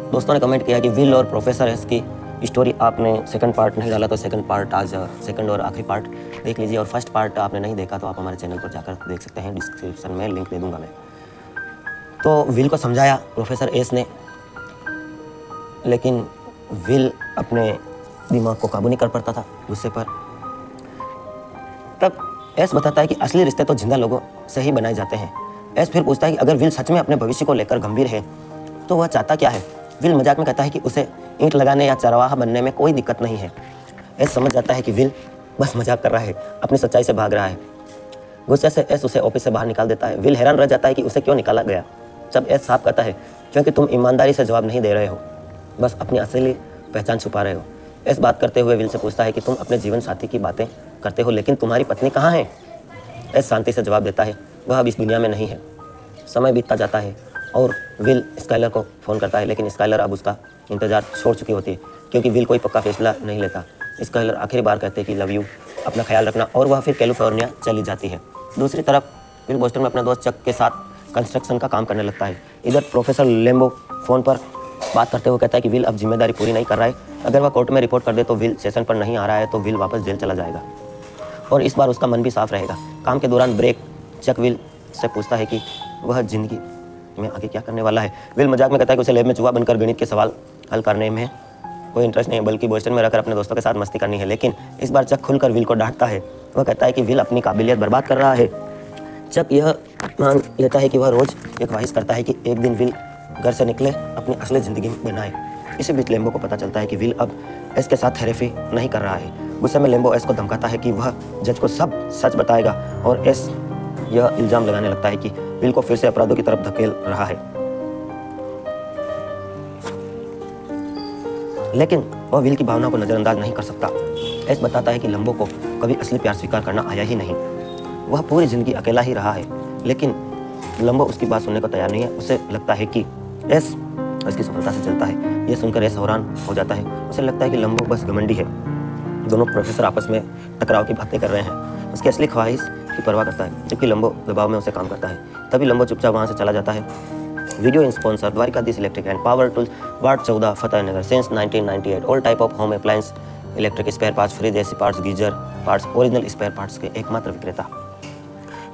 दोस्तों ने कमेंट किया कि विल और प्रोफेसर एस की स्टोरी आपने सेकंड पार्ट नहीं डाला तो सेकंड पार्ट आज सेकंड और आखिरी पार्ट देख लीजिए, और फर्स्ट पार्ट आपने नहीं देखा तो आप हमारे चैनल पर जाकर देख सकते हैं, डिस्क्रिप्शन में लिंक दे दूंगा मैं। तो विल को समझाया प्रोफेसर एस ने, लेकिन विल अपने दिमाग को काबू नहीं कर पाता था गुस्से पर। तब एस बताता है कि असली रिश्ते तो जिंदा लोगों से ही बनाए जाते हैं। एस फिर पूछता है कि अगर विल सच में अपने भविष्य को लेकर गंभीर है तो वह चाहता क्या है। विल मजाक में कहता है कि उसे ईंट लगाने या चरवाहा बनने में कोई दिक्कत नहीं है। एस समझ जाता है कि विल बस मजाक कर रहा है, अपनी सच्चाई से भाग रहा है। गुस्से से एस उसे ऑफिस से बाहर निकाल देता है। विल हैरान रह जाता है कि उसे क्यों निकाला गया। जब एस साफ कहता है क्योंकि तुम ईमानदारी से जवाब नहीं दे रहे हो, बस अपनी असली पहचान छुपा रहे हो। एस बात करते हुए विल से पूछता है कि तुम अपने जीवन साथी की बातें करते हो, लेकिन तुम्हारी पत्नी कहाँ है। एस शांति से जवाब देता है वह अब इस दुनिया में नहीं है। समय बीतता जाता है और विल स्काइलर को फ़ोन करता है, लेकिन स्काइलर अब उसका इंतज़ार छोड़ चुकी होती है क्योंकि विल कोई पक्का फैसला नहीं लेता। स्काइलर आखिरी बार कहते हैं कि लव यू, अपना ख्याल रखना, और वह फिर कैलिफोर्निया चली जाती है। दूसरी तरफ विल बोस्टन में अपने दोस्त चक के साथ कंस्ट्रक्शन का काम करने लगता है। इधर प्रोफेसर लेम्बो फ़ोन पर बात करते हुए कहता है कि विल अब जिम्मेदारी पूरी नहीं कर रहा है। अगर वह कोर्ट में रिपोर्ट कर दे तो विल सेशन पर नहीं आ रहा है तो विल वापस जेल चला जाएगा, और इस बार उसका मन भी साफ रहेगा। काम के दौरान ब्रेक चक विल से पूछता है कि वह जिंदगी में आगे क्या करने वाला है। विल मजाक में कहता है कि उसे लैब में चूहा बनकर गणित के सवाल हल करने में कोई इंटरेस्ट नहीं है, बल्कि बोस्टन में रहकर अपने दोस्तों के साथ मस्ती करनी है। लेकिन इस बार चक खुलकर विल को डांटता है। वह कहता है कि विल अपनी काबिलियत बर्बाद कर रहा है। चक यह मान लेता है कि वह रोज़ एक ख्वाहिश करता है कि एक दिन विल घर से निकले, अपनी असली ज़िंदगी बनाए। इसी बीच लेम्बो को पता चलता है कि विल अब एस के साथ थेरेपी नहीं कर रहा है। गुस्से में लेम्बो एस को धमकाता है कि वह जज को सब सच बताएगा, और एस यह इल्ज़ाम लगाने लगता है कि विल को फिर से अपराधों की तरफ धकेल रहा है। लेकिन वह विल की भावना को नज़रअंदाज नहीं कर सकता। एस बताता है कि लेम्बो को कभी असली प्यार स्वीकार करना आया ही नहीं। वह पूरी ज़िंदगी अकेला ही रहा है, लेकिन लेम्बो उसकी बात सुनने को तैयार नहीं है। उसे लगता है कि एस इसकी सफलता से चलता है। यह सुनकर एस हैरान हो जाता है। उसे लगता है कि लेम्बो बस घमंडी है। दोनों प्रोफेसर आपस में टकराव की बातें कर रहे हैं। उसकी असली ख्वाहिश की परवाह करता है, जबकि लेम्बो दबाव में उसे काम करता है। तभी लेम्बो चुपचाप वहाँ से चला जाता है। Video sponsor Dwarkadhish electric and power tools, ward 14, Fatehnagar, since 1998। All type of home appliance, electric spare parts, fridge, AC parts, geyser parts, original spare parts के एकमात्र विक्रेता।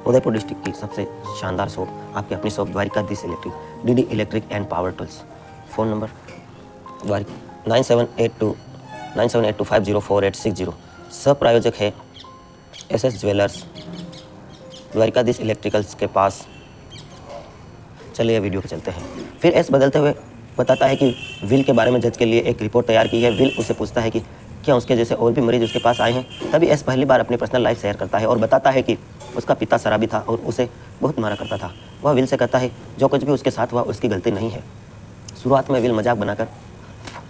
उदयपुर डिस्ट्रिक्ट की सबसे शानदार शॉप, आपकी अपनी shop Dwarkadhish electric, DD electric and power tools. Phone number 9782504860। सब प्रायोजक है एसएस ज्वेलर्स, द्वारिकाधीश इलेक्ट्रिकल्स के पास। चलिए वीडियो पे चलते हैं। फिर एस बदलते हुए बताता है कि विल के बारे में जज के लिए एक रिपोर्ट तैयार की है। विल उससे पूछता है कि क्या उसके जैसे और भी मरीज उसके पास आए हैं। तभी एस पहली बार अपनी पर्सनल लाइफ शेयर करता है और बताता है कि उसका पिता शराबी था और उसे बहुत मारा करता था। वह विल से कहता है जो कुछ भी उसके साथ हुआ उसकी गलती नहीं है। शुरुआत में विल मजाक बनाकर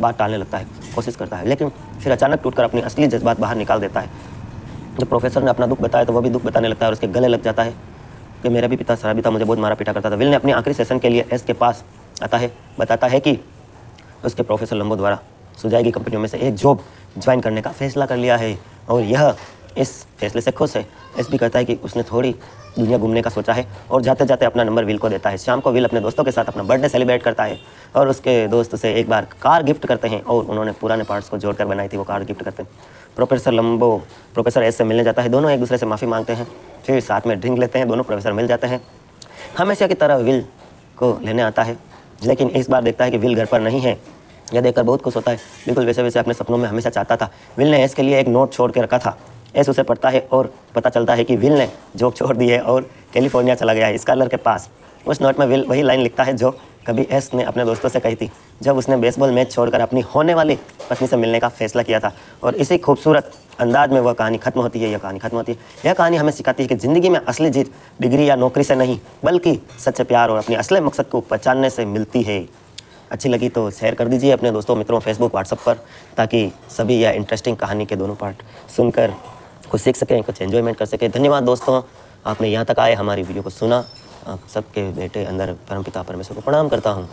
बात टालने लगता है, कोशिश करता है, लेकिन फिर अचानक टूटकर अपनी असली जज्बात बाहर निकाल देता है। जब प्रोफेसर ने अपना दुख बताया तो वह भी दुख बताने लगता है और उसके गले लग जाता है कि मेरा भी पिता शराबी था, मुझे बहुत मारा पीटा करता था। विल ने अपनी आखिरी सेशन के लिए एस के पास आता है, बताता है कि उसके प्रोफेसर लेम्बो द्वारा सुझाई गई कंपनियों में से एक जॉब ज्वाइन करने का फैसला कर लिया है और यह इस फैसले से खुश है। एस भी कहता है कि उसने थोड़ी दुनिया घूमने का सोचा है और जाते जाते अपना नंबर विल को देता है। शाम को विल अपने दोस्तों के साथ अपना बर्थडे सेलिब्रेट करता है और उसके दोस्त उसे एक बार कार गिफ्ट करते हैं, और उन्होंने पुराने पार्ट्स को जोड़कर बनाई थी वो कार गिफ्ट करते हैं। प्रोफेसर लेम्बो प्रोफेसर एस से मिलने जाता है। दोनों एक दूसरे से माफ़ी मांगते हैं, फिर साथ में ड्रिंक लेते हैं। दोनों प्रोफेसर मिल जाते हैं। हमेशा की तरह विल को लेने आता है, लेकिन इस बार देखता है कि विल घर पर नहीं है। यह देखकर बहुत खुश होता है, बिल्कुल वैसे वैसे अपने सपनों में हमेशा चाहता था। विल ने एस के लिए एक नोट छोड़ के रखा था। एस उसे पढ़ता है और पता चलता है कि विल ने जॉब छोड़ दी है और कैलिफोर्निया चला गया है स्काइलर के पास। उस नोट में विल वही लाइन लिखता है जो कभी एस ने अपने दोस्तों से कही थी जब उसने बेसबॉल मैच छोड़कर अपनी होने वाली पत्नी से मिलने का फैसला किया था। और इसी खूबसूरत अंदाज में वह कहानी खत्म होती है। यह कहानी खत्म होती है। यह कहानी हमें सिखाती है कि ज़िंदगी में असली जीत डिग्री या नौकरी से नहीं, बल्कि सच्चे प्यार और अपने असली मकसद को पहचानने से मिलती है। अच्छी लगी तो शेयर कर दीजिए अपने दोस्तों, मित्रों, फेसबुक, व्हाट्सएप पर, ताकि सभी यह इंटरेस्टिंग कहानी के दोनों पार्ट सुनकर कुछ सीख सकें, कुछ एंजॉयमेंट कर सकें। धन्यवाद दोस्तों, आपने यहाँ तक आए हमारी वीडियो को सुना। आप सबके बेटे अंदर परमपिता परमेश्वर को प्रणाम करता हूँ।